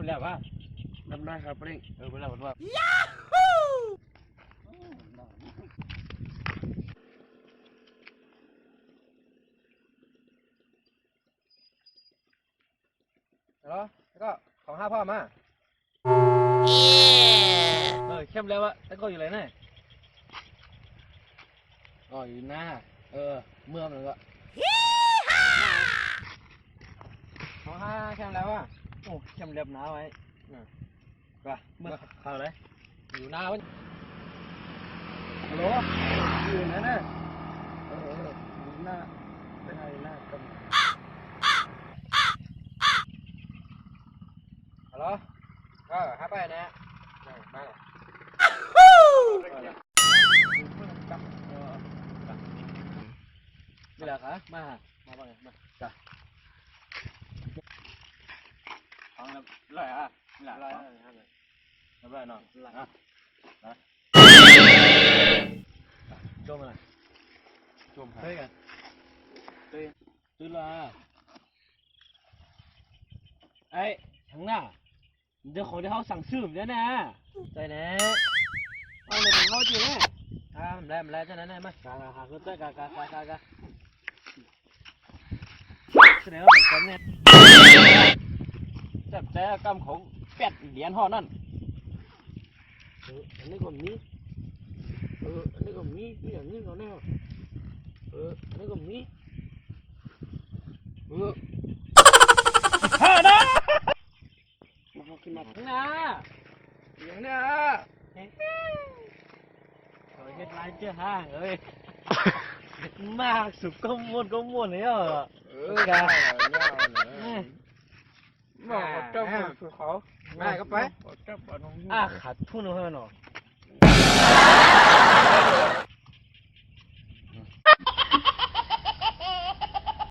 แล้ววะทำได้ครับเร่งไปแล้วว่าแล้วก็ของห้าพ่อมาเข้มแล้ววะแล้วก็อยู่ไหนเนี่ยอ๋ออยู่หน้าเมื่อมันก็ของห้าเข้มแล้ววะโอ้เข้มเรียบหนาไว้ไปเมื่อเข้าเลยอยู่หน้าวันฮัลโหลอยู่ไหนเนี่ยอยู่หน้าไม่ใช่หน้ากำฮัลโหลหาไปนะมานี่แหละครับมาบ้างมาจ้ะเอาละไรอ่ะนี่แหละไรอะไรน้องนะจมอะไรจมเฮ้ยกันเฮ้ยตื่นละไอ้ทั้งหน้าเดี๋ยวของที่เขาสั่งซื้อเนี่ยนะใจแน่เอาเลยของเขาจริงเนี่ยมันแล้วเท่านั้นนะมากาขึ้นเต้กาแสดงว่าเป็นคนเนี่ยจับใจกรรมของเป็ดเหรียญห่อนั่นอันนี้ก็มีอันนี้ก็มีอย่างนี้ก็แน่อันนี้ก็มีฮ่านะมาขึ้นมาทั้งน้าอย่างเนี้ยเฮ็ดไรเจ้าฮ่าเอ้ยมากสุดก็ม่วนเลยอ่ะกาบอกเจ้าคือเขาง่ายก็ไปขาดทุนเท่านั้นหรอ